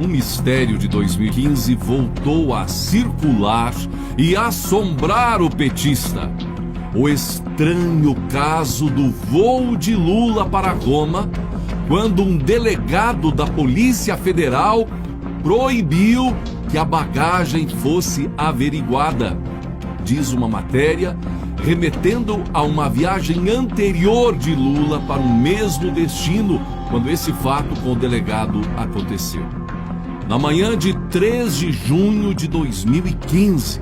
Um mistério de 2015 voltou a circular e assombrar o petista. O estranho caso do voo de Lula para Roma, quando um delegado da Polícia Federal proibiu que a bagagem fosse averiguada. Diz uma matéria remetendo a uma viagem anterior de Lula para o mesmo destino, quando esse fato com o delegado aconteceu. Na manhã de 3 de junho de 2015,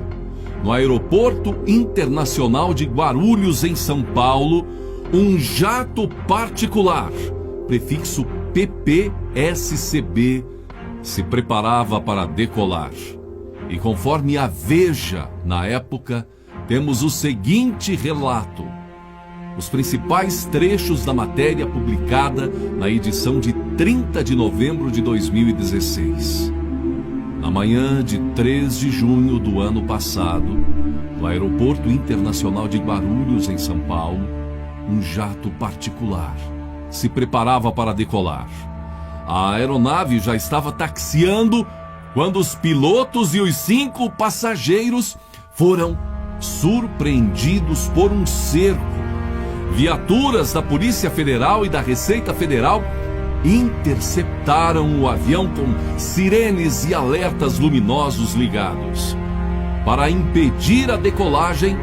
no Aeroporto Internacional de Guarulhos, em São Paulo, um jato particular, prefixo PPSCB, se preparava para decolar. E conforme a Veja, na época, temos o seguinte relato. Os principais trechos da matéria publicada na edição de 30 de novembro de 2016. Na manhã de 3 de junho do ano passado, no Aeroporto Internacional de Guarulhos, em São Paulo, um jato particular se preparava para decolar. A aeronave já estava taxiando quando os pilotos e os 5 passageiros foram surpreendidos por um cerco. Viaturas da Polícia Federal e da Receita Federal interceptaram o avião com sirenes e alertas luminosos ligados. Para impedir a decolagem,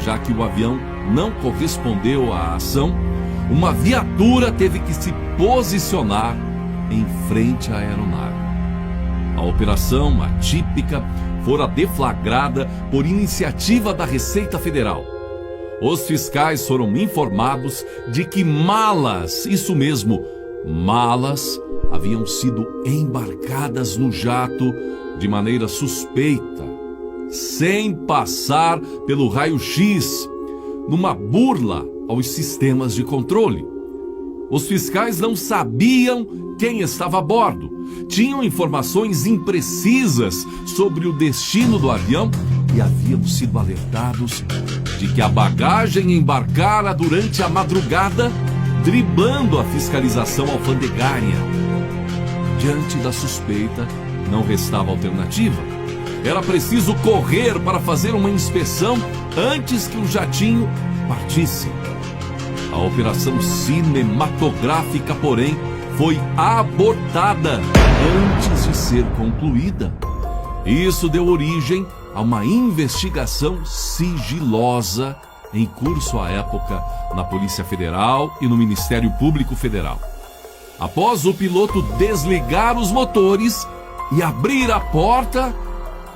já que o avião não correspondeu à ação, uma viatura teve que se posicionar em frente à aeronave. A operação atípica fora deflagrada por iniciativa da Receita Federal. Os fiscais foram informados de que malas, isso mesmo, malas, haviam sido embarcadas no jato de maneira suspeita, sem passar pelo raio-x, numa burla aos sistemas de controle. Os fiscais não sabiam quem estava a bordo, tinham informações imprecisas sobre o destino do avião e haviam sido alertados de que a bagagem embarcara durante a madrugada, driblando a fiscalização alfandegária. Diante da suspeita, não restava alternativa. Era preciso correr para fazer uma inspeção antes que o jatinho partisse. A operação cinematográfica, porém, foi abortada antes de ser concluída. Isso deu origem a uma investigação sigilosa em curso à época na Polícia Federal e no Ministério Público Federal. Após o piloto desligar os motores e abrir a porta,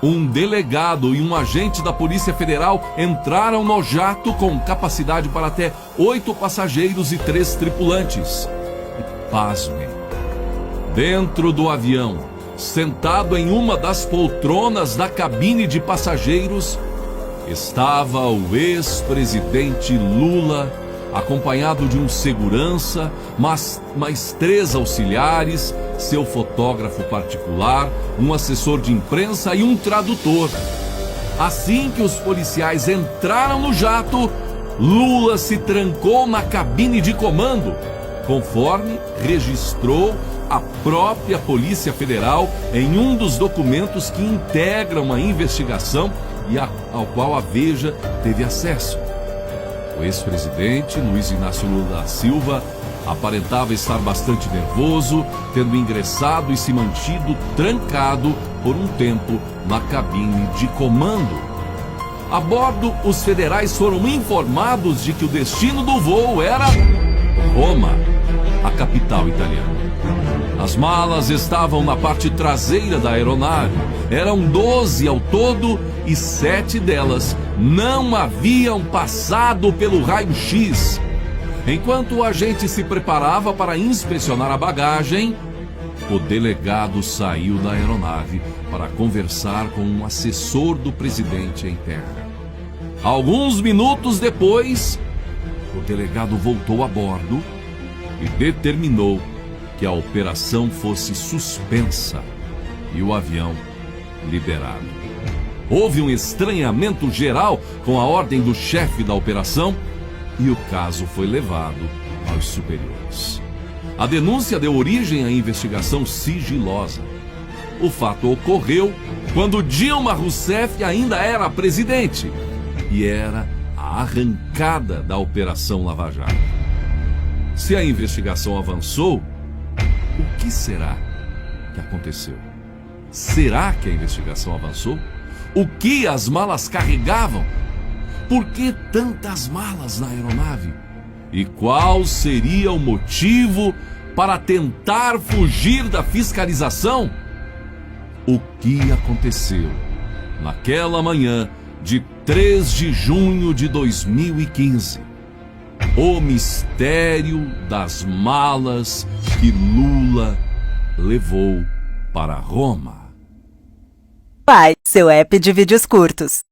um delegado e um agente da Polícia Federal entraram no jato com capacidade para até 8 passageiros e 3 tripulantes. E pasmem, dentro do avião, sentado em uma das poltronas da cabine de passageiros, estava o ex-presidente Lula, acompanhado de um segurança, mais 3 auxiliares, seu fotógrafo particular, um assessor de imprensa e um tradutor. Assim que os policiais entraram no jato, Lula se trancou na cabine de comando, conforme registrou a própria Polícia Federal em um dos documentos que integram a investigação e ao qual a Veja teve acesso. O ex-presidente Luiz Inácio Lula da Silva aparentava estar bastante nervoso, tendo ingressado e se mantido trancado por um tempo na cabine de comando. A bordo, os federais foram informados de que o destino do voo era Roma, a capital italiana. As malas estavam na parte traseira da aeronave. Eram 12 ao todo e 7 delas não haviam passado pelo raio-x. Enquanto o agente se preparava para inspecionar a bagagem, o delegado saiu da aeronave para conversar com um assessor do presidente em terra. Alguns minutos depois, o delegado voltou a bordo e determinou que a operação fosse suspensa e o avião liberado. Houve um estranhamento geral com a ordem do chefe da operação e o caso foi levado aos superiores. A denúncia deu origem à investigação sigilosa. O fato ocorreu quando Dilma Rousseff ainda era presidente e era a arrancada da Operação Lava Jato. Se a investigação avançou, o que será que aconteceu? Será que a investigação avançou? O que as malas carregavam? Por que tantas malas na aeronave? E qual seria o motivo para tentar fugir da fiscalização? O que aconteceu naquela manhã de 3 de junho de 2015? O mistério das malas que Lula levou para Roma. Pai, seu app de vídeos curtos.